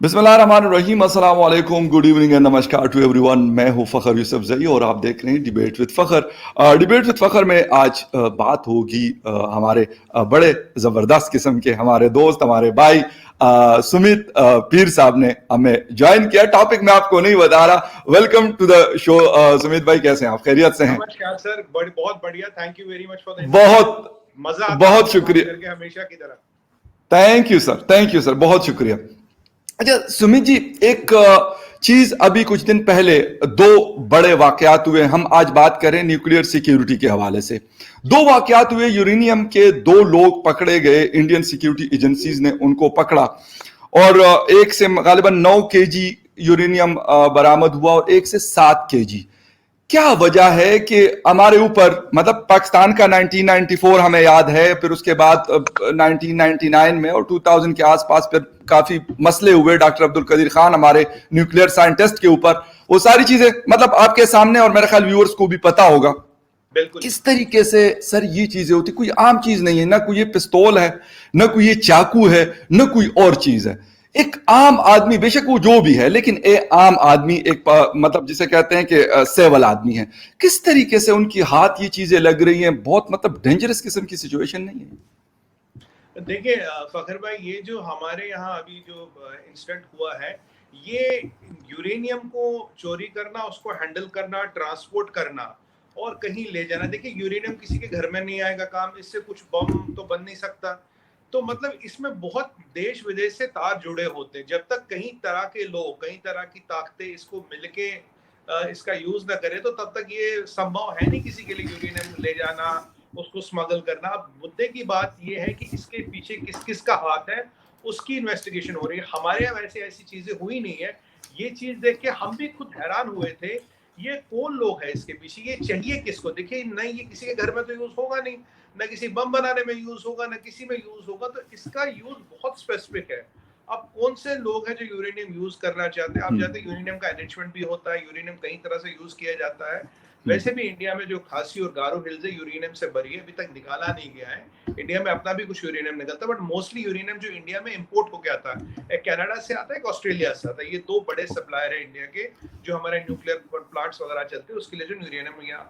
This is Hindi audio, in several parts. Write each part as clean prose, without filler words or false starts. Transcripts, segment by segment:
बिस्मिल्लाहिर्रहमानिर्रहीम, अस्सलाम वालेकुम, गुड इवनिंग एंड नमस्कार टू एवरीवन। मैं हूं फखर यूसुफजई और आप देख रहे हैं debate with Fakhar. Debate with Fakhar में आज बात होगी हमारे बड़े ज़बरदस्त किस्म के हमारे दोस्त, हमारे भाई सुमित पीर साहब ने हमें ज्वाइन किया। टॉपिक मैं आपको नहीं बता रहा। Welcome to the show Sumit भाई, कैसे हैं आप? खैरियत से हैं? नमस्कार सर, बहुत बढ़िया। Thank you very much for the बहुत मजा आता बहुत शुक्रिया, हमेशा की तरह। थैंक यू सर, बहुत शुक्रिया। अच्छा सुमित जी, एक चीज अभी कुछ दिन पहले दो बड़े वाकयात हुए। हम आज बात करें न्यूक्लियर सिक्योरिटी के हवाले से। दो वाकयात हुए, यूरेनियम के दो लोग पकड़े गए, इंडियन सिक्योरिटी एजेंसीज ने उनको पकड़ा और एक से गालिबन 9 केजी यूरेनियम बरामद हुआ और एक से 7 केजी। क्या वजह है कि हमारे ऊपर, मतलब पाकिस्तान का 1994 हमें याद है, फिर उसके बाद 1999 में और 2000 के आसपास फिर काफी मसले हुए डॉक्टर अब्दुल कदीर खान हमारे न्यूक्लियर साइंटिस्ट के ऊपर। वो सारी चीजें मतलब आपके सामने और मेरे ख्याल व्यूअर्स को भी पता होगा। बिल्कुल। किस तरीके से सर ये चीजें होती, कोई आम चीज नहीं है, ना कोई ये पिस्तौल है, ना कोई ये चाकू है, ना कोई और चीज है। एक आम आदमी, बेशक वो जो भी है, लेकिन एक आम आदमी, एक मतलब जिसे कहते हैं कि सेवल आदमी है, किस तरीके से उनकी हाथ ये चीजें लग रही हैं। बहुत मतलब डेंजरस किस्म की सिचुएशन नहीं है? देखिए फखर भाई, ये जो हमारे यहाँ अभी जो इंसिडेंट हुआ है, ये यूरेनियम को चोरी करना, उसको हैंडल करना, ट्रांसपोर्ट करना और कहीं ले जाना। देखिए यूरेनियम किसी के घर में नहीं आएगा काम, इससे कुछ बम तो बन नहीं सकता। तो मतलब इसमें बहुत देश विदेश से तार जुड़े होते हैं। जब तक कई तरह के लोग, कई तरह की ताकतें इसको मिलके इसका यूज ना करें, तो तब तक ये संभव है नहीं किसी के लिए यूरेनियम ले जाना, उसको स्मगल करना। अब मुद्दे की बात ये है कि इसके पीछे किस किस का हाथ है, उसकी इन्वेस्टिगेशन हो रही है। हमारे यहाँ वैसे ऐसी चीजें हुई नहीं है। ये चीज देख के हम भी खुद हैरान हुए थे, ये कौन लोग है इसके पीछे, ये चाहिए किसको। देखिए नहीं, ये किसी के घर में तो यूज होगा नहीं, ना किसी बम बनाने में यूज होगा, ना किसी में यूज होगा। तो इसका यूज बहुत स्पेसिफिक है। अब कौन से लोग हैं जो यूरेनियम यूज करना चाहते हैं? आप जानते हैं यूरेनियम का एनरिचमेंट भी होता है, यूरेनियम कई तरह से यूज किया जाता है। वैसे भी इंडिया में जो खासी और गारो हिल्स है, यूरेनियम से भरी है, अभी तक निकाला नहीं गया है। इंडिया में अपना भी कुछ यूरेनियम निकलता है, बट मोस्टली यूरेनियम जो इंडिया में इंपोर्ट होकर आता है, एक कनाडा से आता है, एक ऑस्ट्रेलिया से आता है। ये दो बड़े सप्लायर है इंडिया के, जो हमारे न्यूक्लियर प्लांट्स वगैरह चलते हैं उसके लिए जो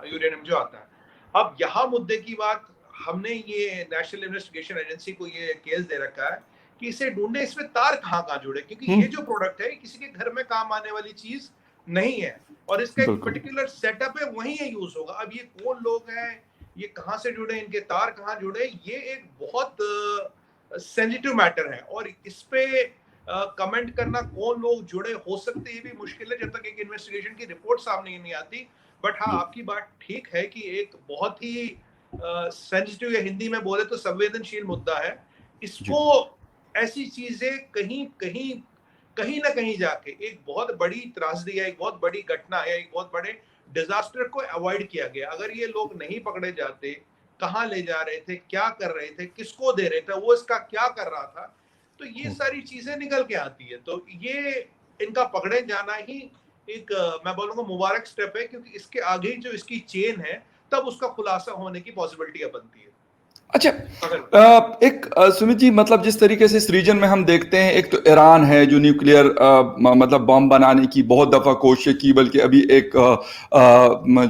यूरेनियम जो आता है। अब यहाँ मुद्दे की बात, हमने ये नेशनल इन्वेस्टिगेशन एजेंसी को ये केस दे रखा है कि इसे ढूंढे, इसमें तार कहाँ जुड़े, क्योंकि ये जो प्रोडक्ट है किसी के घर में काम आने वाली चीज नहीं है और इसका एक पर्टिकुलर सेटअप है, वहीं ये यूज होगा। अब ये कौन लोग हैं, ये कहाँ से जुड़े, इनके तार कहाँ जुड़े, ये एक बहुत सेंसिटिव मैटर है और इस पे कमेंट करना कौन लोग जुड़े हो सकते हैं ये भी मुश्किल है जब तक एक इन्वेस्टिगेशन की रिपोर्ट सामने नहीं आती। बट हाँ, आपकी बात ठीक है कि एक बहुत ही सेंसिटिव, या हिंदी में बोले तो संवेदनशील मुद्दा है। इसको ऐसी चीजें कहीं कहीं कहीं ना कहीं जाके एक बहुत बड़ी त्रासदी है, एक बहुत बड़ी घटना है, एक बहुत बड़े डिजास्टर को अवॉइड किया गया। अगर ये लोग नहीं पकड़े जाते, कहाँ ले जा रहे थे, क्या कर रहे थे, किसको दे रहे थे, वो इसका क्या कर रहा था, तो ये सारी चीजें निकल के आती है। तो ये इनका पकड़े जाना ही एक मैं बोलूंगा मुबारक स्टेप है, क्योंकि इसके आगे जो इसकी चेन है तब उसका खुलासा होने की पॉसिबिलिटी बनती है। अच्छा, एक सुमित जी, मतलब जिस तरीके से इस रीजन में हम देखते हैं, एक तो ईरान है जो न्यूक्लियर मतलब बम बनाने की बहुत दफा कोशिश की, बल्कि अभी एक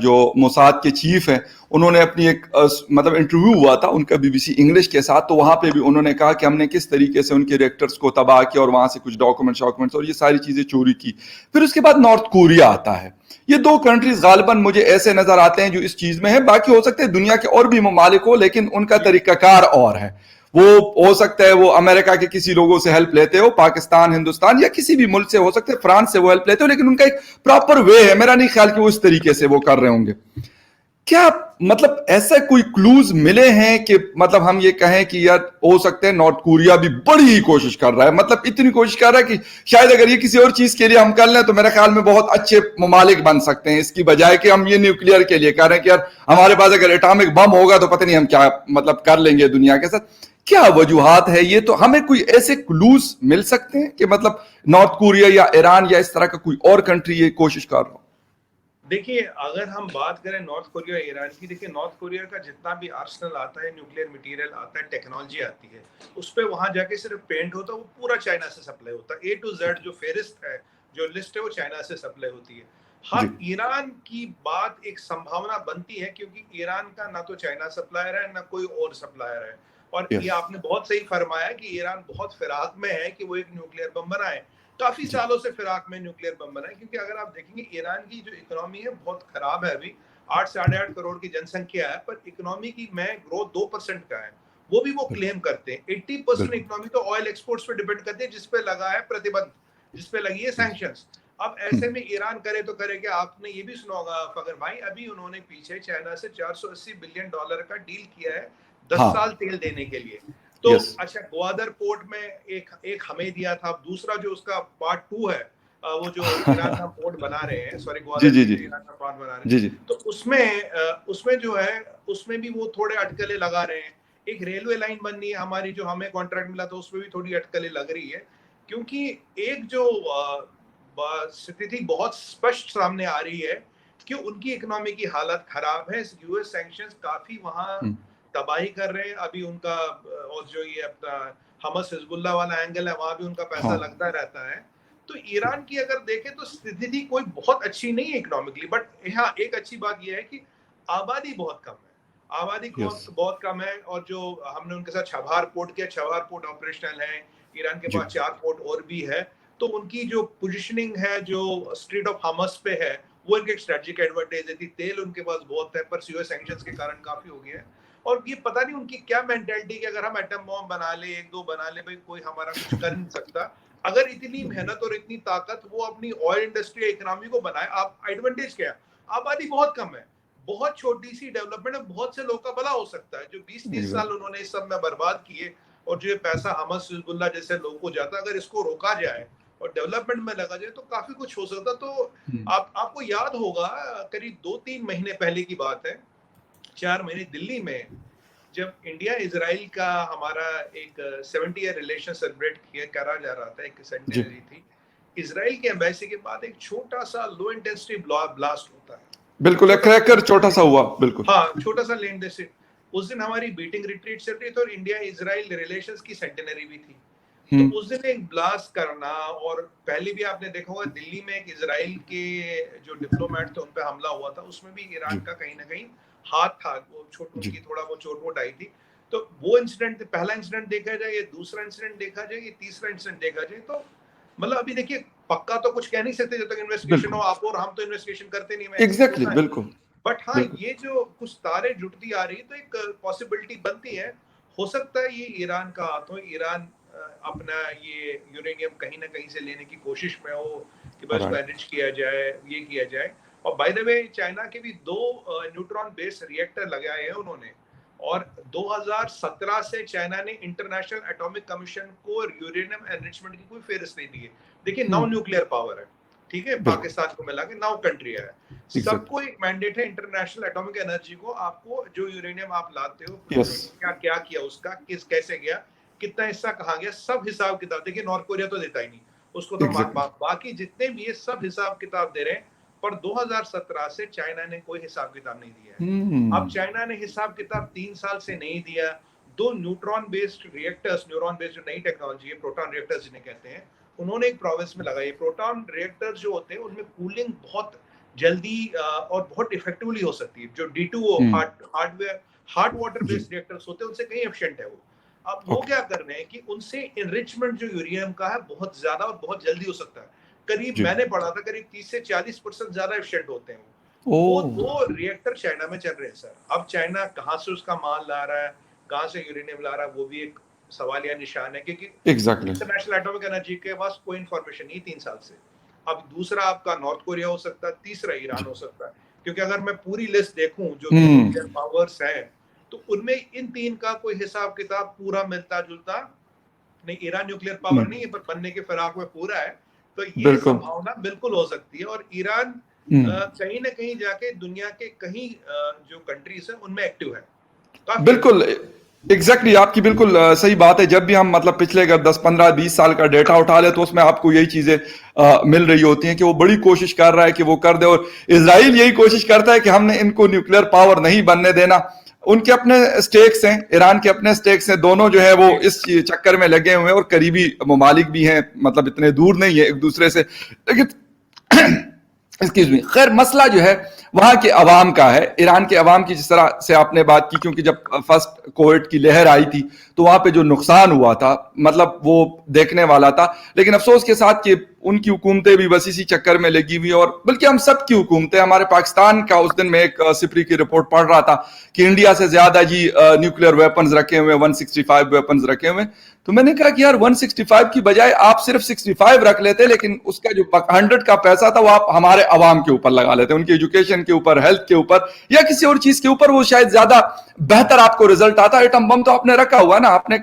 जो मोसाद के चीफ हैं, उन्होंने अपनी एक मतलब इंटरव्यू हुआ था उनका बीबीसी इंग्लिश के साथ, तो वहां पे भी उन्होंने कहा कि हमने किस तरीके से उनके रिएक्टर्स को तबाह किया और वहां से कुछ डॉक्यूमेंट्स और ये सारी चीजें चोरी की। फिर उसके बाद नॉर्थ कोरिया आता है। ये दो कंट्रीज गालिबन मुझे ऐसे नजर आते हैं जो इस चीज में है। बाकी हो सकते हैं दुनिया के और भी ममालिक हो, लेकिन उनका तरीकाकार और है। वो हो सकता है वो अमेरिका के किसी लोगों से हेल्प लेते हो, पाकिस्तान, हिंदुस्तान या किसी भी मुल्क से, हो सकता है फ्रांस से वो हेल्प लेते हो, लेकिन उनका एक प्रॉपर वे है। मेरा नहीं ख्याल कि वो इस तरीके से वो कर रहे होंगे। क्या मतलब ऐसा कोई क्लूज मिले हैं कि मतलब हम ये कहें कि यार हो सकते हैं नॉर्थ कोरिया भी बड़ी ही कोशिश कर रहा है, मतलब इतनी कोशिश कर रहा है कि शायद अगर ये किसी और चीज के लिए हम कर लें तो मेरे ख्याल में बहुत अच्छे ममालिक बन सकते हैं, इसकी बजाय कि हम ये न्यूक्लियर के लिए कर रहे हैं कि यार हमारे पास अगर एटॉमिक बम होगा तो पता नहीं हम क्या मतलब कर लेंगे दुनिया के साथ। क्या वजूहात है ये? तो हमें कोई ऐसे क्लूज मिल सकते हैं कि मतलब नॉर्थ कोरिया या ईरान या इस तरह का कोई और कंट्री ये कोशिश कर रहा हो? देखिए, अगर हम बात करें नॉर्थ कोरिया ईरान की, देखिए नॉर्थ कोरिया का जितना भी आर्सेनल आता है, न्यूक्लियर मटेरियल आता है, टेक्नोलॉजी आती है, उस पे वहाँ जाके सिर्फ पेंट होता है, वो पूरा चाइना से सप्लाई होता है। A to Z जो फेरिस्त है, जो लिस्ट है, वो चाइना से सप्लाई होती है। हाँ, जी ईरान की बात एक संभावना बनती है क्योंकि ईरान का ना तो चाइना सप्लायर है, ना कोई और सप्लायर है। और ये यस आपने बहुत सही फरमाया कि ईरान बहुत फिराक में है कि वो एक न्यूक्लियर बम बनाए। काफी जी सालों से फिराक में न्यूक्लियर बम बना है, क्योंकि अगर आप देखेंगे ईरान की जो इकोनॉमी है बहुत खराब है अभी। 8 साढ़े 8 करोड़ की जनसंख्या है, पर इकोनॉमी की में ग्रोथ 2% का है। वो भी वो बिल्कुल क्लेम करते हैं। 80% बिल्कुल इकोनॉमी तो ऑयल एक्सपोर्ट्स पे डिपेंड करती है, जिसपे लगा है प्रतिबंध, जिसपे लगी है यस सैंक्शंस। अब ऐसे में ईरान करे तो करे क्या? आपने ये भी सुना होगा फकर भाई, अभी उन्होंने पीछे चाइना से $480 बिलियन का डील किया है 10 साल हाँ तेल देने के लिए। तो यस अच्छा, ग्वादर पोर्ट में एक एक हमें दिया था। अब दूसरा जो उसका पार्ट 2 है, वो जो ईरान का पोर्ट बना रहे हैं, सॉरी जी ग्वादर जी नहीं, जी जो ईरान का पोर्ट बना रहे हैं, जी जी तो उसमें जो है, उसमें भी वो थोड़े अटकलें लगा रहे हैं। एक रेलवे लाइन बननी है हमारी, जो हमें कॉन्ट्रैक्ट मिला था, उसमें भी थोड़ी अटकलें लग रही है। क्योंकि एक जो स्थिति बहुत स्पष्ट सामने आ रही है कि उनकी इकोनॉमी की हालत खराब है। यूएस सैंक्शंस काफी वहां हम्म, तबाही कर रहे हैं अभी उनका। और जो ये अपना हमस हिजबुल्ला वाला एंगल है, वहां भी उनका पैसा हाँ लगता रहता है। तो ईरान की अगर देखें तो स्थिति कोई बहुत अच्छी नहीं है इकोनॉमिकली, बट यहाँ एक अच्छी बात यह है कि आबादी बहुत कम है। आबादी यस बहुत कम है। और जो हमने उनके साथ छबार पोर्ट किया, छबार पोर्ट ऑपरेशनल है। ईरान के जी पास 4 पोर्ट और भी है। तो उनकी जो पोजिशनिंग है, जो स्ट्रीट ऑफ हमस पे है, वो इनके स्ट्रेटेजिक एडवांटेज देती। तेल उनके पास बहुत है, पर यूएस सैंक्शंस के कारण काफी हो गया है। और ये पता नहीं उनकी क्या मेंटेलिटी, कि अगर हम एटम बॉम्ब बना ले, एक दो बना ले, भाई कोई हमारा कुछ कर नहीं सकता। अगर इतनी मेहनत और इतनी ताकत वो अपनी ऑयल इंडस्ट्री इकोनॉमी को बनाए, आप एडवांटेज क्या है? आबादी बहुत कम है, बहुत छोटी सी डेवलपमेंट है, बहुत से लोग का भला हो सकता है। जो 20-30 साल एग्जैक्टली उन्होंने इस सब में बर्बाद किए, और जो ये पैसा हमस हिजबुल्लाह जैसे लोगों को जाता, अगर इसको रोका जाए और डेवलपमेंट में लगा जाए तो काफी कुछ हो सकता। तो आपको याद होगा, करीब 2-3 महीने पहले की बात है, 4 महीने, दिल्ली में जब इंडिया इजराइल का हमारा एक 70 ईयर रिलेशन सेलिब्रेट किया करा जा रहा था, एक जी सेंटेनरी थी। इजराइल के एम्बेसी के बाद एक छोटा सा लो इंटेंसिटी ब्लास्ट होता है। बिल्कुल एक छोटा सा, क्रैकर छोटा सा हुआ बिल्कुल हाँ, छोटा सा लैंड जैसे। उस दिन हमारी बीटिंग रिट्रीट चल रही थी और इंडिया इजराइल रिलेशंस की सेंटेनरी भी थी। तो हम्म उस दिन एक ब्लास्ट करना, और पहले भी आपने देखा होगा दिल्ली में एक इजराइल के जो डिप्लोमेट थे उन पे हमला हुआ था, उसमें भी ईरान जी का कहीं ना कहीं हाथ था। वो छोट जी उनकी थोड़ा वो चोट वोट आई थी। तो वो इंसिडेंट, पहला इंसिडेंट देखा जाए, ये दूसरा इंसिडेंट देखा जाए, ये तीसरा इंसिडेंट देखा जाए, तो मतलब अभी देखिए, पक्का तो कुछ कह नहीं सकते जब तक इन्वेस्टिगेशन हो। बिल्कुल आप और हम तो इन्वेस्टिगेशन करते नहीं, मैंने एग्जैक्टली सुना है। बिल्कुल बट हाँ, बिल्कुल ये जो कुछ तारे जुटती आ रही है, तो एक पॉसिबिलिटी बनती है। हो सकता है ये ईरान का हाथ हो। ईरान अपना ये यूरेनियम कहीं ना कहीं से लेने की कोशिश में हो, कि बस इसको राइट एनरिच किया जाए, ये किया जाए। और बाय द वे, चाइना के भी 2 न्यूट्रॉन बेस्ड रिएक्टर लगाए हैं उन्होंने। और 2017 से चाइना ने इंटरनेशनल एटॉमिक कमीशन को यूरेनियम एनरिचमेंट की कोई फेहरिस्त नहीं दी है। देखिए, 9 न्यूक्लियर पावर है, ठीक है, बिल्कुल पाकिस्तान को मिला के 9 कंट्री है। एग्जैक्टली सबको एक मैंडेट है इंटरनेशनल एटॉमिक एनर्जी को, आपको जो यूरेनियम आप लाते हो, यस क्या क्या किया उसका, किस कैसे गया, कितना हिस्सा कहाँ गया, सब हिसाब किताब। देखिए, नॉर्थ कोरिया तो देता ही नहीं उसको, तो एग्जैक्टली बाकी जितने भी है सब हिसाब किताब दे रहे हैं। पर 2017 से चाइना ने कोई हिसाब किताब नहीं दिया है। अब हम्म चाइना ने हिसाब किताब 3 साल से नहीं दिया। 2 neutron based reactors, neuron based जो नई टेक्नोलॉजी है, प्रोटॉन रिएक्टर्स जिन्हें कहते हैं, उन्होंने एक प्रोविंस में लगाई। प्रोटॉन रिएक्टर्स जो होते हैं उनमें कूलिंग बहुत जल्दी और बहुत इफेक्टिवली हो सकती है। जो D2O हम्म हार्डवेयर हार्ड वाटर जी बेस्ड रिएक्टर्स होते हैं, उनसे कहीं एफिशिएंट है वो। अब वो ओके क्या कर रहे हैं कि उनसे इनरिचमेंट जो यूरेनियम का है बहुत ज्यादा और बहुत जल्दी हो सकता है। करीब, जी मैंने पढ़ा था, करीब 30 से 40% ज्यादा एफिशिएंट होते हैं ओ वो। 2 रिएक्टर चाइना में चल रहे हैं सर। अब चाइना कहाँ से उसका माल ला रहा है, कहाँ से यूरेनियम ला रहा है, वो भी एक सवाल या निशान है। क्योंकि एग्जैक्टली इंटरनेशनल एटॉमिक एनर्जी के पास कोई इंफॉर्मेशन नहीं 3 साल से। अब दूसरा आपका नॉर्थ कोरिया हो सकता है, तीसरा ईरान जी हो सकता है। क्योंकि अगर मैं पूरी लिस्ट देखूं जो भी हम्म न्यूक्लियर पावर्स हैं, तो उनमें इन 3 का कोई हिसाब किताब पूरा मिलता जुलता नहीं। ईरान न्यूक्लियर पावर नहीं नहीं है, पर बनने के फिराक में पूरा है। तो ये बिल्कुल संभावना बिल्कुल हो सकती है। और ईरान हम्म कहीं ना कहीं जाके दुनिया के कहीं जो कंट्रीज है उनमें एक्टिव है, काफी बिल्कुल एक्टिव है। एग्जैक्टली आपकी बिल्कुल सही बात है। जब भी हम मतलब पिछले अगर 10 15 20 साल का डेटा उठा ले तो उसमें आपको यही चीजें मिल रही होती हैं कि वो बड़ी कोशिश कर रहा है कि वो कर दे, और इसराइल यही कोशिश करता है कि हमने इनको न्यूक्लियर पावर नहीं बनने देना। उनके अपने स्टेक्स हैं, ईरान के अपने स्टेक्स हैं, दोनों जो है वो इस चक्कर में लगे हुए हैं, और करीबी ममालिक भी हैं, मतलब इतने दूर नहीं है एक दूसरे से। लेकिन एक्सक्यूज मी, खैर मसला जो है वहां के अवाम का है, ईरान के अवाम की। जिस तरह से आपने बात की, क्योंकि जब फर्स्ट कोविड की लहर आई थी तो वहां पे जो नुकसान हुआ था मतलब वो देखने वाला था। लेकिन अफसोस के साथ कि उनकी हुकूमतें भी बस इसी चक्कर में लगी हुई, और बल्कि हम सब की हुकूमतें, हमारे पाकिस्तान का उस दिन मैं एक सिपरी की रिपोर्ट पढ़ रहा था कि इंडिया से ज्यादा जी न्यूक्लियर वेपन्स रखे हुए, 165 वेपन्स रखे हुए। तो मैंने कहा कि यार 165 की बजाय आप सिर्फ 65 रख लेते, लेकिन उसका जो 100 का पैसा था वो आप हमारे अवाम के ऊपर लगा लेते, उनकी एजुकेशन के ऊपर, हेल्थ के ऊपर, या किसी और चीज के ऊपर, वो शायद ज्यादा बेहतर आपको रिजल्ट आता। एटम बम तो आपने रखा हुआ ना, आपने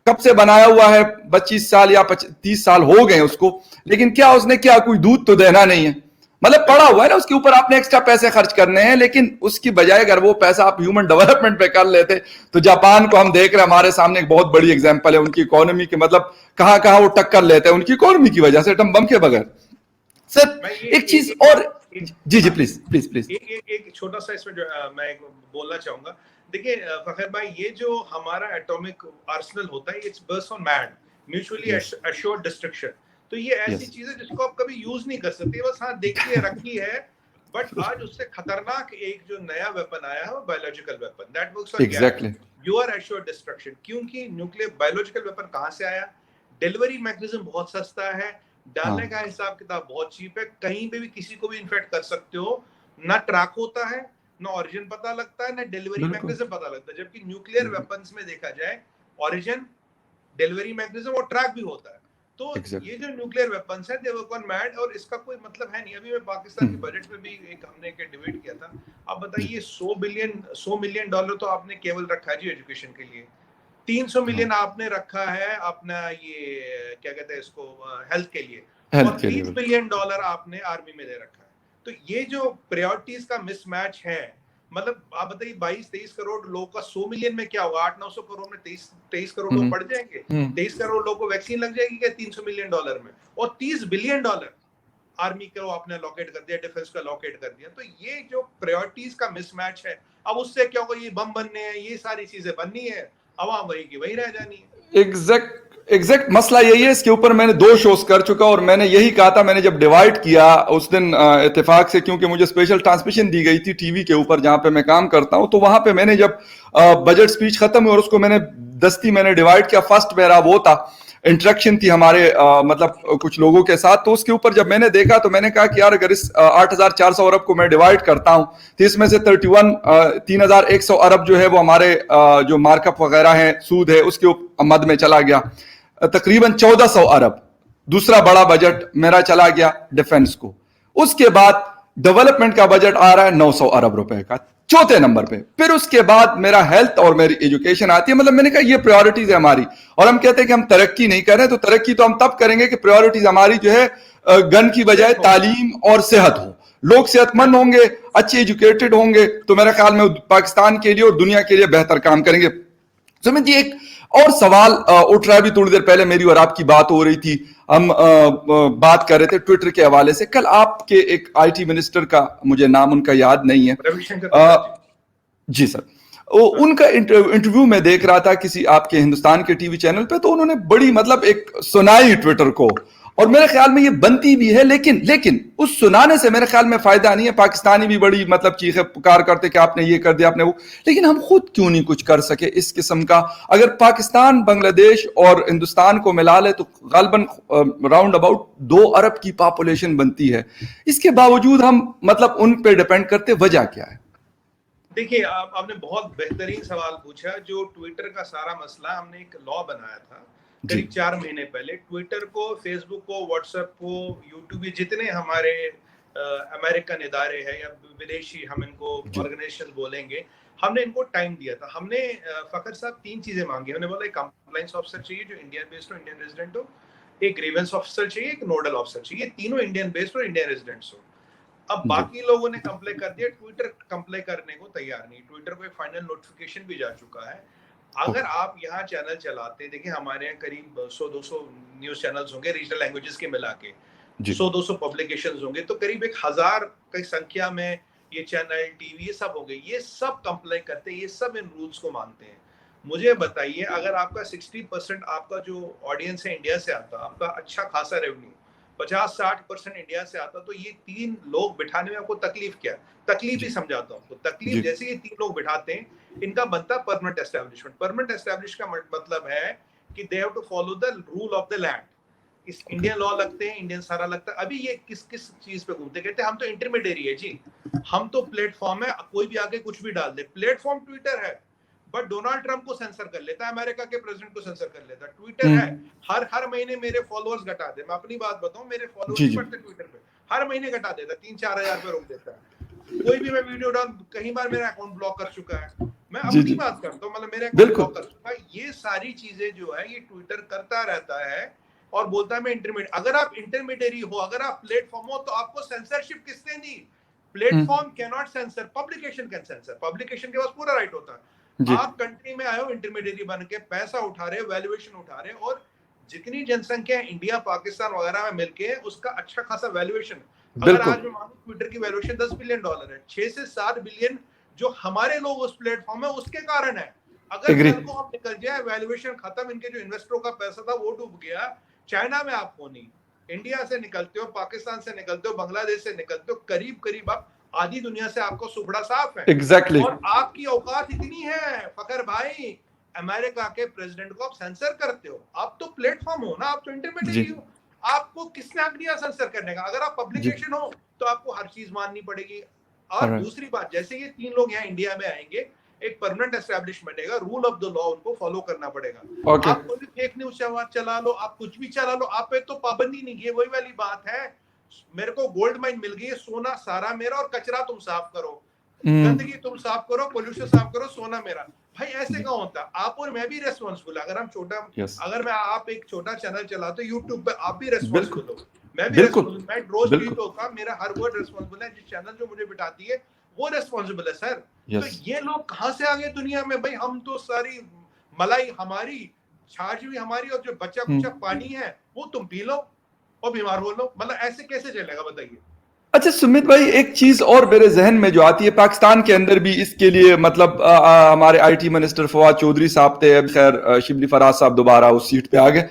कब से बनाया हुआ है, 25 साल या 30 साल हो गए उसको, लेकिन क्या उसने क्या कोई दूध तो देना नहीं है, मतलब पड़ा हुआ है ना, उसके ऊपर आपने एक्स्ट्रा पैसे खर्च करने हैं। लेकिन उसकी बजाय अगर वो पैसा आप ह्यूमन डेवलपमेंट पे कर लेते, तो जापान को हम देख रहे हैं, हमारे सामने एक बहुत बड़ी एग्जांपल है उनकी इकोनॉमी के, मतलब कहां कहां वो टक्कर लेते हैं उनकी इकोनॉमी की वजह से, एटम बम के बगैर। सर मैं एक चीज और, जी जी प्लीज प्लीज प्लीज। एक छोटा सा इसमें जो मैं बोलना चाहूंगा। देखिए फखर भाई, ये जो हमारा एटॉमिक आर्सेनल होता है, it's based on mad mutually assured destruction. तो ये ऐसी चीज है जिसको आप कभी यूज नहीं कर सकते, बस हाँ देखी है रखी है। बट आज उससे खतरनाक एक जो नया वेपन आया है वो biological weapon, that works on gas, your assured destruction. क्योंकि न्यूक्लियर बायोलॉजिकल वेपन कहां से आया? डिलीवरी मैकेनिज्म बहुत सस्ता है, डालने का हिसाब किताब बहुत चीप है, कहीं पे भी किसी को भी इन्फेक्ट कर सकते हो, ना ट्रैक होता है, ना ओरिजिन पता लगता है, ना डिलीवरी मैकेनिज्म पता लगता है। जबकि न्यूक्लियर वेपन्स में देखा जाए ओरिजिन, डिलीवरी मैकेनिज्म और ट्रैक भी होता है। तो ये जो न्यूक्लियर वेपन्स है, दे वर्क ऑन मैड, और इसका कोई मतलब है नहीं। अभी मैं पाकिस्तान के बजट में भी एक हमने एक डिबेट किया था। आप बताइए, $100 मिलियन तो आपने केवल रखा है जी एजुकेशन के लिए, 300 मिलियन आपने रखा है अपना ये क्या कहते हैं इसको, हेल्थ के लिए, और $30 बिलियन आपने आर्मी में दे रखा है। तो ये जो प्रायोरिटीज का मिसमैच है, मतलब आप बताइए 22-23 करोड़ लोगों का 100 मिलियन में क्या होगा? 800-900 करोड़ में 23 करोड़ लोग पड़ जाएंगे। 23 करोड़ लोगों को वैक्सीन लग जाएगी क्या $300 मिलियन में? और $30 बिलियन आर्मी को आपने लॉकेट कर दिया, डिफेंस का लॉकेट कर दिया। तो ये जो प्रायोरिटीज का मिसमैच है, अब उससे क्या होगा? ये बम बनने हैं, ये सारी चीजें बननी है, अवाम वही की वही रह जानी है। एग्जैक्ट मसला यही है। इसके ऊपर मैंने 2 शोज कर चुका, और मैंने यही कहा था, मैंने जब डिवाइड किया उस दिन इत्तेफाक से, क्योंकि मुझे स्पेशल ट्रांसमिशन दी गई थी टीवी के ऊपर जहां पे मैं काम करता हूं, तो वहां पे मैंने जब बजट स्पीच खत्म हुई और उसको मैंने डिवाइड किया, फर्स्ट मेरा वो था, इंटरेक्शन थी हमारे मतलब कुछ लोगों के साथ। तो उसके ऊपर जब मैंने देखा तो मैंने कहा कि यार अगर इस 8,400 अरब को मैं डिवाइड करता हूं तो इसमें से 3,100 अरब जो है वो हमारे जो मार्कअप वगैरह है, सूद है, उसके मद में चला गया। तकरीबन 1,400 अरब दूसरा बड़ा बजट मेरा चला गया डिफेंस को। उसके बाद डेवलपमेंट का बजट आ रहा है 900 अरब रुपए का, चौथे नंबर पे। फिर उसके बाद मेरा हेल्थ और मेरी एजुकेशन आती है। मतलब मैंने कहा ये प्रायोरिटीज है हमारी, और हम कहते हैं कि हम तरक्की नहीं कर रहे, तो तरक्की तो हम तब करेंगे कि प्रायोरिटीज हमारी जो है गन की बजाय तालीम और सेहत हो, लोग सेहतमंद होंगे, अच्छे एजुकेटेड होंगे, तो मेरे ख्याल में पाकिस्तान के लिए और दुनिया के लिए बेहतर काम करेंगे। सुमित जी, एक और सवाल उठ रहा है, भी थोड़ी देर पहले मेरी और आपकी बात हो रही थी, हम बात कर रहे थे ट्विटर के हवाले से। कल आपके एक आईटी मिनिस्टर का, मुझे नाम उनका याद नहीं है, जी सर, उनका इंटरव्यू में देख रहा था किसी आपके हिंदुस्तान के टीवी चैनल पे, तो उन्होंने बड़ी मतलब एक सुनाई ट्विटर को, और मेरे ख्याल में ये बनती भी है, लेकिन उस सुनाने से मेरे ख्याल में फायदा नहीं है। पाकिस्तानी भी बड़ी मतलब चीखे पुकार करते कि आपने ये कर दिया, आपने वो, लेकिन हम खुद क्यों नहीं कुछ कर सके इस किस्म का? अगर पाकिस्तान, बांग्लादेश और हिंदुस्तान को मिला ले तो गालबन राउंड अबाउट 2 अरब की पॉपुलेशन बनती है। इसके बावजूद हम मतलब उन पे डिपेंड करते, वजह क्या है? देखिए, आपने बहुत बेहतरीन सवाल पूछा। जो ट्विटर का सारा मसला, हमने एक लॉ बनाया था करीब 4 महीने पहले। ट्विटर को, फेसबुक को, व्हाट्सएप को, यूट्यूब, जितने हमारे अमेरिकन इदारे हैं या विदेशी, हम इनको ऑर्गेनाइजेशन बोलेंगे, हमने इनको टाइम दिया था। हमने फखर साहब 3 चीजें मांगी। हमने बोला एक कंप्लायंस ऑफिसर चाहिए जो इंडियन बेस्ड हो, इंडियन रेजिडेंट हो, एक ग्रीवेंस ऑफिसर चाहिए, एक नोडल ऑफिसर चाहिए, तीनों इंडियन बेस्ड और इंडियन रेजिडेंट्स हो। अब बाकी लोगों ने कंप्लाई कर दिया, ट्विटर कंप्लाई करने को तैयार नहीं। ट्विटर को एक फाइनल नोटिफिकेशन भी जा चुका है। अगर आप यहाँ चैनल चलाते, देखिए हमारे यहाँ करीब 100-200 न्यूज चैनल्स होंगे रीजनल लैंग्वेजेस के मिला के, जी 100-200 पब्लिकेशंस होंगे, तो करीब 1000 की संख्या में ये चैनल, टीवी, ये सब हो गए, ये सब कंप्लाई करते हैं, ये सब इन रूल्स को मानते हैं। मुझे बताइए, अगर आपका 60% आपका जो ऑडियंस है इंडिया से आता, आपका अच्छा खासा रेवेन्यू 50-60% इंडिया से आता, तो ये 3 लोग बिठाने में आपको तकलीफ क्या है? तकलीफ ही जी समझाता हूँ। तो तकलीफ जी जैसे ये 3 लोग बिठाते हैं, इनका बनता है परमानेंट एस्टैब्लिशमेंट। परमानेंट एस्टैब्लिश का मतलब है कि they have to follow the rule of the land. इस ओके इंडियन लॉ लगते हैं, इंडियन सारा लगता है। अभी ये किस किस चीज पे घूमते, कहते हैं हम तो इंटरमीडिएरी है जी, हम तो प्लेटफॉर्म है, कोई भी आके कुछ भी डाल दे। प्लेटफॉर्म ट्विटर है, बट डोनाल्ड ट्रंप को सेंसर कर लेता है, अमेरिका के प्रेसिडेंट को सेंसर कर लेता है। ट्विटर है, हम्म हर हर महीने मेरे फॉलोअर्स घटा दे। मैं अपनी बात बताऊं, मेरे फॉलोअर्स जी नहीं जी बढ़ते ट्विटर पे, हर महीने घटा देता है, 3-4 हजार पे रोक देता है। कोई भी मैं वीडियो डाल, कई बार मेरा अकाउंट ब्लॉक कर चुका है। मैं जी अपनी जी बात करता हूँ, मतलब मेरे अकाउंट बिल्कुल ब्लॉक कर चुका है। ये सारी चीजें जो है ये ट्विटर करता रहता है और बोलता है मैं इंटरमीडिएट। अगर आप इंटरमीडिएरी हो, अगर आप प्लेटफॉर्म हो, तो आपको सेंसरशिप किसने दी? Hmm platform can not censor, publication can censor. Publication के पास पूरा राइट होता है। जी आप कंट्री में आए हो इंटरमीडिएरी बन के, पैसा उठा रहे, वैल्यूएशन उठा रहे, और जितनी जनसंख्या है इंडिया पाकिस्तान वगैरह में मिलके, उसका अच्छा खासा वैल्यूएशन। अगर बिल्कुल आज मैं मानूं ट्विटर की वैल्यूएशन $10 बिलियन है, 6 से 7 बिलियन जो हमारे लोग उस प्लेटफॉर्म है उसके कारण है। अगर एग्री कल को हम निकल जाए, वैल्यूएशन खत्म, इनके जो इन्वेस्टरों का पैसा था वो डूब गया, चाइना में आप हो नहीं, इंडिया से निकलते हो, पाकिस्तान से निकलते हो, बांग्लादेश से निकलते हो, करीब करीब आप आधी दुनिया से आपको सुपड़ा साफ है। एग्जैक्टली और आपकी औकात इतनी है फकर भाई, अमेरिका के प्रेसिडेंट को आप सेंसर करते हो। आप तो प्लेटफॉर्म हो ना, आप तो जी इंटरमीडिएट हो। आपको किसने हक दिया सेंसर करने का? अगर आप जी पब्लिकेशन हो तो आपको हर चीज माननी पड़ेगी। और ऑलराइट दूसरी बात, जैसे ये 3 लोग यहाँ इंडिया में आएंगे, एक परमानेंट एस्टैब्लिशमेंट है, रूल ऑफ द लॉ उनको फॉलो करना पड़ेगा। ओके आप कोई भी फेक न्यूज चला लो, आप कुछ भी चला लो, आप पे तो पाबंदी नहीं है। वही वाली बात है, मेरे को गोल्ड माइन मिल गई है, सोना सारा मेरा, और कचरा तुम साफ करो, गंदगी तुम साफ करो, पोल्यूशन साफ करो, सोना मेरा। भाई ऐसे जी कहाँ होता? आप और मैं भी रेस्पॉन्सिबल। अगर हम छोटा, यस अगर मैं आप एक छोटा चैनल चलाते हो यूट्यूब पे, आप भी बिल्कुल रेस्पॉन्सिबल हो, मैं भी बिल्कुल रेस्पॉन्सिबल। मैं रोज ट्वीट बिल्कुल होता, मेरा हर वर्ड रेस्पॉन्सिबल है। जिस चैनल जो मुझे बिठाती है वो रेस्पॉन्सिबल है सर। तो यस ये लोग कहाँ से आ गए दुनिया में? भाई हम तो सारी मलाई हमारी, छाछ भी हमारी, और जो बचा कुचा पानी है वो तुम पी लो और बीमार हो लो। मतलब ऐसे कैसे चलेगा बताइए? अच्छा सुमित भाई, एक चीज और मेरे जहन में जो आती है, पाकिस्तान के अंदर भी इसके लिए मतलब हमारे आईटी मिनिस्टर फवाद चौधरी साहब थे, अब खैर शिबली फराज साहब दोबारा उस सीट पे आ गए।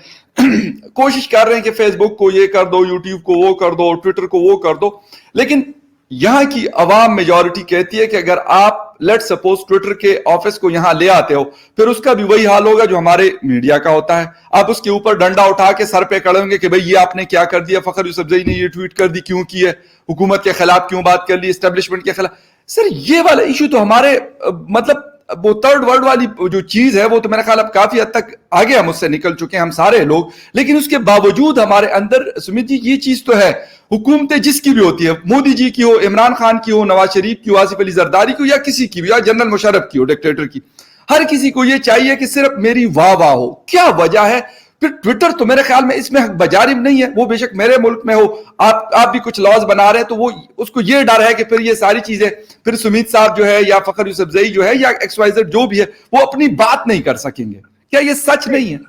कोशिश कर रहे हैं कि फेसबुक को ये कर दो, यूट्यूब को वो कर दो, ट्विटर को वो कर दो, लेकिन यहाँ की अवाम मेजॉरिटी कहती है कि अगर आप लेट सपोज ट्विटर के ऑफिस को यहां ले आते हो, फिर उसका भी वही हाल होगा जो हमारे मीडिया का होता है। आप उसके ऊपर डंडा उठा के सर पे खड़े होंगे कि भाई ये आपने क्या कर दिया, फखर यूसुफजई ने ये ट्वीट कर दी, क्यों की है, हुकूमत के खिलाफ क्यों बात कर ली, एस्टेब्लिशमेंट के खिलाफ। सर ये वाला इशू तो हमारे मतलब वो थर्ड वर्ल्ड वाली जो चीज है वो तो मेरा ख्याल अब काफी हद तक आगे हम उससे निकल चुके हैं हम सारे लोग, लेकिन उसके बावजूद हमारे अंदर सुमित जी ये चीज तो है, हुकूमतें जिसकी भी होती है, मोदी जी की हो, इमरान खान की हो, नवाज शरीफ की हो, आसिफ अली जरदारी की हो, या किसी की भी, या जनरल मुशर्रफ की हो, डिक्टेटर की, हर किसी को ये चाहिए कि सिर्फ मेरी वाह वाह हो। क्या वजह है? फिर ट्विटर तो मेरे ख्याल में इसमें हक बजारिम नहीं है, वो बेशक मेरे मुल्क में हो, आप भी कुछ लॉज बना रहे हैं, तो वो उसको ये डर है कि फिर ये सारी चीजें फिर सुमित साहब जो है या फखर यूसुफजई जो है या XYZ जो भी है वो अपनी बात नहीं कर सकेंगे। क्या ये सच नहीं है?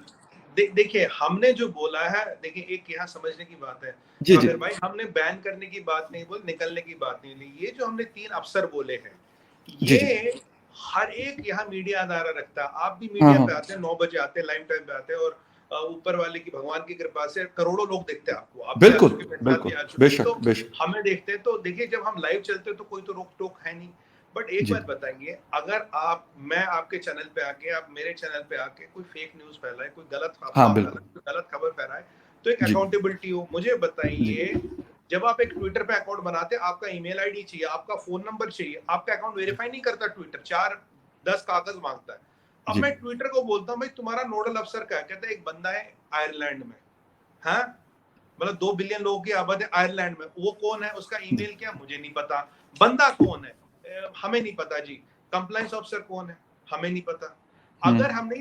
देखिए हमने जो बोला है, देखिए एक यहाँ समझने की बात है जी जी अगर भाई, हमने बैन करने की बात नहीं बोली, निकलने की बात नहीं ली। ये जो हमने 3 अफसर बोले हैं, जी जी ये हर एक यहाँ मीडिया अदारा रखता है। आप भी हाँ मीडिया हाँ पे आते हैं, 9 बजे आते हैं, लाइव टाइम पे आते हैं, और ऊपर वाले की, भगवान की कृपा से करोड़ों लोग देखते हैं आपको। आप भी आ बिल्कुल चुके, मेरे साथ भी बिल्कुल आ चुके हैं, बेशक तो बेशक हमें देखते हैं। तो देखिए जब हम लाइव चलते हैं तो कोई तो रोक टोक है नहीं। बट एक जी बात बताइए, अगर मैं आपके चैनल पे आके, आप मेरे चैनल पे आके कोई फेक न्यूज फैलाए, कोई गलत हाँ अफवाह बिल्कुल फैलाए, कोई गलत खबर फैलाए, तो एक जी अकाउंटेबिलिटी हो। मुझे जी बताइए, जब आप एक ट्विटर पे अकाउंट बनाते हैं, आपका ईमेल आईडी चाहिए, आपका फोन नंबर चाहिए, आपका अकाउंट वेरीफाई नहीं करता ट्विटर, 4-10 कागज मांगता है। अब जी मैं ट्विटर को बोलता हूँ भाई तुम्हारा नोडल अफसर क्या है? कहता है एक बंदा है आयरलैंड में। हाँ, मतलब 2 बिलियन लोगों की आबादी आयरलैंड में, वो कौन है, उसका जी ईमेल क्या, मुझे नहीं पता। बंदा कौन है, हमें नहीं पता जी। कंप्लायंस ऑफिसर कौन है, हमें नहीं पता। अगर हमने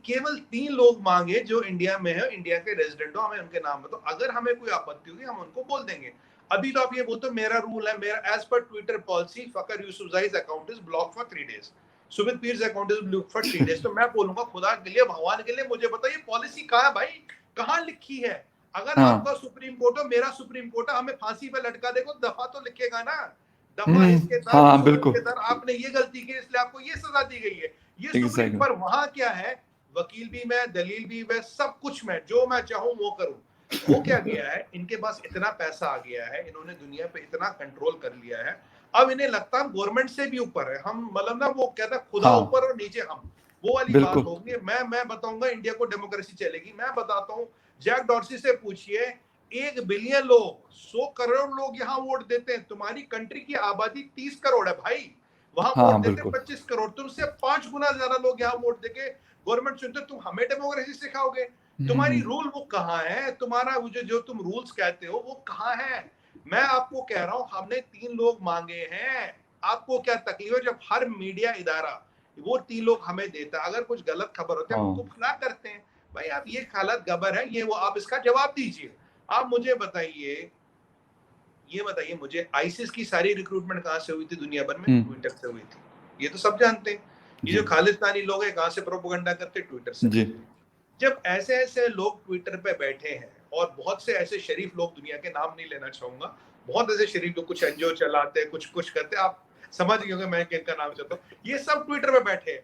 केवल 3 लोग मांगे जो इंडिया में है, इंडिया के रेजिडेंट हो, हमें उनके नाम बताओ, अगर हमें कोई आपत्ति होगी हम उनको बोल देंगे। अभी तो आप ये बोलते हो मेरा रूल है, मेरा as per Twitter policy Fakhar Yousafzai's account is block for 3 days। Sumit Peer's account is blocked for 3 days, तो मैं बोलूंगा खुदा के लिए भगवान के लिए मुझे बताइए पॉलिसी कहाँ है भाई, कहाँ लिखी है? अगर हाँ आपका सुप्रीम कोर्ट हो, मेरा सुप्रीम कोर्ट है, हमें फांसी पे लटका देगा, दफा तो लिखेगा ना, दफा इसके हाँ तहत, हाँ, उस बिल्कुल के तहत आपने ये गलती की इसलिए आपको ये सजा दी गई है। ये सुप्रीम, एग्जैक्टली पर वहां क्या है, वकील भी मैं, दलील भी मैं, सब कुछ मैं, जो मैं चाहूं वो करूं। हो क्या गया है, इनके पास इतना पैसा आ गया है, इन्होंने दुनिया पे इतना कंट्रोल कर लिया है, अब इन्हें लगता है गवर्नमेंट से भी ऊपर है हम, मतलब ना वो कहता है खुदा हाँ ऊपर और नीचे हम, वो वाली बात बिल्कुल होगी। मैं बताऊंगा इंडिया को डेमोक्रेसी चलेगी, मैं बताता हूँ। जैक डॉर्सी से पूछिए, 1 बिलियन लोग, 100 करोड़ लोग यहाँ वोट देते हैं, तुम्हारी कंट्री की आबादी 30 करोड़ है भाई, वहां हाँ वोट हाँ देते बिल्कुल 25 करोड़, तुमसे 5 गुना ज्यादा लोग यहाँ वोट देके गवर्नमेंट चुनते, तुम हमें डेमोक्रेसी सिखाओगे? तुम्हारी हम्म, रूल बुक कहाँ है? तुम्हारा वो जो तुम रूल्स कहते हो वो कहाँ है? मैं आपको कह रहा हूँ, हमने 3 लोग मांगे हैं, आपको क्या तकलीफ है जब हर मीडिया इदारा वो 3 लोग हमें देता है, अगर कुछ गलत खबर होती है हम उसको हाँ फला करते हैं, भाई आप ये हालत गबर है, ये वो, आप इसका जवाब दीजिए। आप मुझे बताइए, ये बताइए मुझे, आईसिस की सारी रिक्रूटमेंट कहाँ से हुई थी दुनिया भर में? हम्म, ट्विटर से हुई थी, ये तो सब जानते हैं। ये जी जो खालिस्तानी लोग हैं कहाँ से प्रोपेगेंडा करते? ट्विटर से जी करते। जब ऐसे ऐसे लोग ट्विटर पे बैठे हैं, और बहुत से ऐसे शरीफ लोग, दुनिया के नाम नहीं लेना चाहूंगा, बहुत ऐसे शरीफ लोग, कुछ एनजीओ चलाते हैं, कुछ कुछ करते हैं, आप समझ गए होंगे मैं किनका नाम चाहता हूँ, ये सब ट्विटर पे बैठे हैं।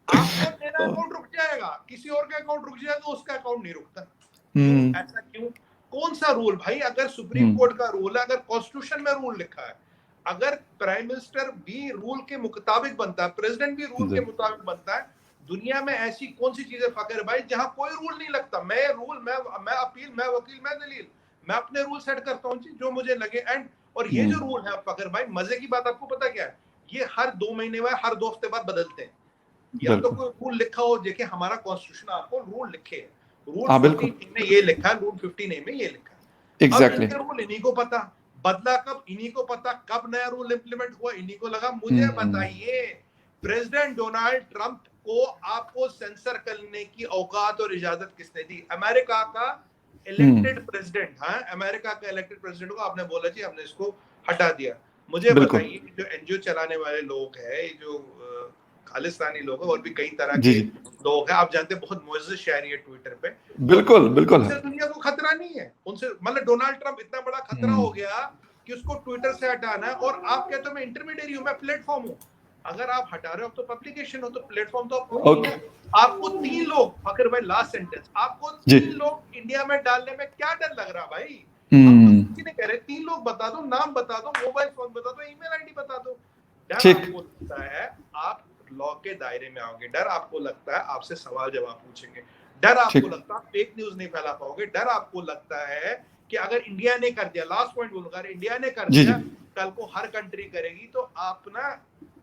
आपका मेरा अकाउंट रुक जाएगा, किसी और का अकाउंट रुक जाएगा, उसका अकाउंट नहीं रुकता। क्यों? हम्म ऐसा क्यों? कौन सा रूल भाई? अगर सुप्रीम हम्म कोर्ट का रूल है, अगर कॉन्स्टिट्यूशन में रूल लिखा है, अगर प्राइम मिनिस्टर भी रूल के मुताबिक बनता है, प्रेसिडेंट भी रूल जी के मुताबिक बनता है, दुनिया में ऐसी कौन सी चीजें फकर भाई जहां कोई रूल नहीं लगता? मैं रूल, मैं अपील, मैं वकील, मैं दलील, मैं अपने रूल सेट करता हूँ जो मुझे लगे। एंड और ये जो हम्म रूल है फकर भाई, मजे की बात आपको पता क्या है, ये हर 2 महीने बाद, हर 2 हफ्ते बाद बदलते हैं। या तो बिल्कुल कोई रूल लिखा हो, देखिए हमारा कॉन्स्टिट्यूशन आपको रूल लिखे है, रूल हाँ बिल्कुल 14 में ये लिखा है, रूल 15 में ये लिखा है। अब एग्जैक्टली इनके रूल इन्हीं को पता, बदला कब इन्हीं को पता, कब नया रूल इंप्लीमेंट हुआ इन्हीं को लगा। मुझे बताइए, प्रेसिडेंट डोनाल्ड ट्रंप को आपको सेंसर करने की औकात और इजाजत किसने दी? अमेरिका का इलेक्टेड प्रेसिडेंट, हाँ अमेरिका का इलेक्टेड प्रेसिडेंट को आपने बोला जी हमने इसको हटा दिया। मुझे बिल्कुल बताइए, जो एनजीओ चलाने वाले लोग हैं, जो खालिस्तानी लोग हैं, और भी कई तरह जी के जी लोग हैं, आप जानते हैं बहुत मुअज़्ज़ज़ शहरी है ट्विटर पे, और बिल्कुल बिल्कुल है उनसे दुनिया को खतरा नहीं है, उनसे मतलब डोनाल्ड ट्रंप इतना बड़ा खतरा हो गया कि उसको ट्विटर से हटाना है, और आप कहते हो मैं इंटरमीडिएट हूं, मैं प्लेटफॉर्म हूं। अगर आप हटा रहे हो तो पब्लिकेशन हो, तो प्लेटफॉर्म तो आप हो नहीं ओके ना। आपको 3 लोग, फकर भाई लास्ट सेंटेंस, आपको जी 3 लोग इंडिया में डालने में क्या डर लग रहा भाई? हम तो हम्म कुछ नहीं कह रहे, 3 लोग बता दो, नाम बता दो, मोबाइल फोन बता दो, ईमेल आईडी बता दो। डर ठीक आपको लगता है आप लॉ के दायरे में आओगे, डर आपको लगता है आपसे सवाल जवाब पूछेंगे, डर आपको ठीक लगता है फेक न्यूज नहीं फैला पाओगे, डर आपको लगता है कि अगर इंडिया ने कर दिया, लास्ट पॉइंट बोलूंगा, अगर इंडिया ने कर जी जी दिया, कल को हर कंट्री करेगी, तो आप ना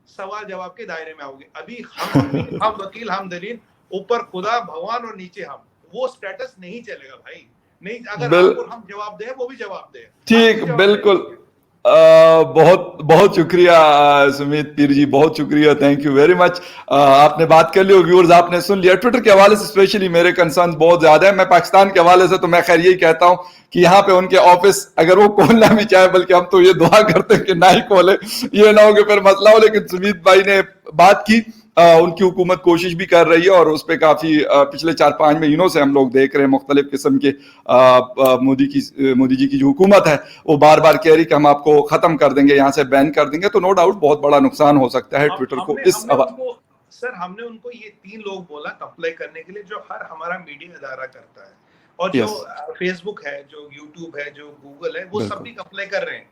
सवाल जवाब के दायरे में आओगे। अभी हम अपील, हम वकील, हम दलील, ऊपर खुदा भगवान और नीचे हम, वो स्टेटस नहीं चलेगा भाई। नहीं, अगर बिल आप और हम जवाब दें, वो भी जवाब दें, हर ठीक कोई जवाब बिल्कुल देगा। बहुत बहुत शुक्रिया सुमित पीर जी, बहुत शुक्रिया, थैंक यू वेरी मच। आपने बात कर ली, व्यूअर्स आपने सुन लिया। ट्विटर के हवाले से स्पेशली मेरे कंसर्न बहुत ज्यादा है। मैं पाकिस्तान के हवाले से तो मैं खैर यही कहता हूं कि यहाँ पे उनके ऑफिस अगर वो खोलना भी चाहे, बल्कि हम तो ये दुआ करते हैं कि ना ही खोले, ये ना हो कि फिर मसला हो। लेकिन सुमित भाई ने बात की, उनकी हुकूमत कोशिश भी कर रही है, और उस पर काफी पिछले 4-5 महीनों से हम लोग देख रहे हैं मुख्तलिफ किस्म के मोदी जी की जो हुकूमत है वो बार बार कह रही कि हम आपको खत्म कर देंगे, यहाँ से बैन कर देंगे। तो नो डाउट बहुत बड़ा नुकसान हो सकता है ट्विटर को हमने इस हमने उनको, सर हमने उनको ये 3 लोग बोला कंप्लाई करने के लिए, जो हर हमारा मीडिया इदारा करता है, और जो यस फेसबुक है, जो यूट्यूब है, जो गूगल है, वो सब बिल्कुल भी कंप्लाई कर रहे हैं।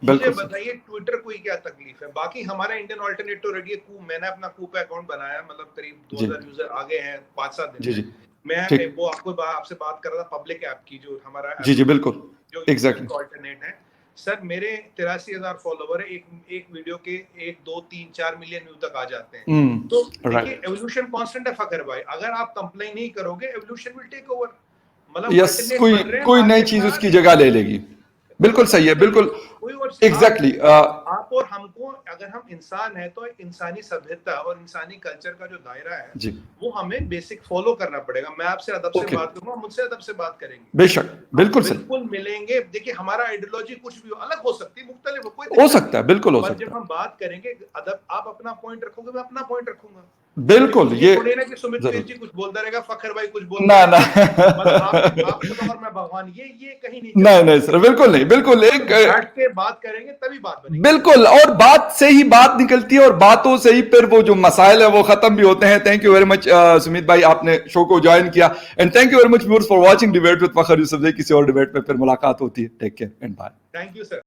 मुझे बिल्कुल सर बताइए ट्विटर को ही क्या तकलीफ है? बाकी हमारा इंडियन ऑल्टरनेटिव रेडियो कूप, मैंने अपना कूप अकाउंट बनाया, मतलब करीब जी 2000 यूजर आ गए हैं 5-7 दिन जी में। जी मैं ठीक वो आपको आपसे बात कर रहा था पब्लिक ऐप की, जो हमारा जी जी बिल्कुल जो यूट्यूब एग्जैक्टली का ऑल्टरनेट है। सर मेरे 83,000 फॉलोवर है, एक वीडियो के 1, 2, 3, 4 मिलियन व्यू तक आ जाते हैं। तो देखिए राइट एवोल्यूशन कांस्टेंट है फकर भाई, अगर आप कंप्लेन नहीं करोगे एवोल्यूशन विल टेक ओवर। मतलब यस अल्टरनेट कोई बढ़ रहे हैं, कोई नई मार्केट में चीज आ उसकी रहे हैं, जगह ले लेगी। कोई बिल्कुल और सही चीज है नहीं है, बिल्कुल कोई और एग्जैक्टली आप और हमको अगर हम इंसान है तो इंसानी सभ्यता और इंसानी कल्चर का जो दायरा है जी वो हमें बेसिक फॉलो करना पड़ेगा। मैं आपसे अदब से ओके बात करूंगा, मुझसे अदब से बात करेंगे, बेशक बिल्कुल सही बिल्कुल मिलेंगे। देखिए हमारा आइडियोलॉजी कुछ भी हो, अलग हो सकती है, मुख्तलिफ हो, कोई हो दिक्कत सकता है बिल्कुल हो पर सकता जब है हम बात करेंगे अदब, आप अपना पॉइंट रखोगे, मैं अपना पॉइंट रखूंगा। बिल्कुल ये ये थोड़ी ना कि सुमित वीर जरूर जी कुछ बोलता रहेगा, फखर भाई कुछ बोलते ना ना रहेंगे, बस आप खुदा और मैं भगवान, ये कहीं नहीं नहीं चलेगा। नहीं सर बिल्कुल नहीं बिल्कुल एक बैठ के बात करेंगे तभी बात बनेगी। बिल्कुल और बात से ही बात निकलती है और बातों से ही फिर वो जो मसाइल है वो खत्म भी होते हैं। Thank you very much Sumit भाई, आपने शो को ज्वाइन किया and thank you very much viewers for watching debate with Fakhar Yousafzai. किसी और डिबेट पे फिर मुलाकात होती है। Take care and bye. Thank you sir.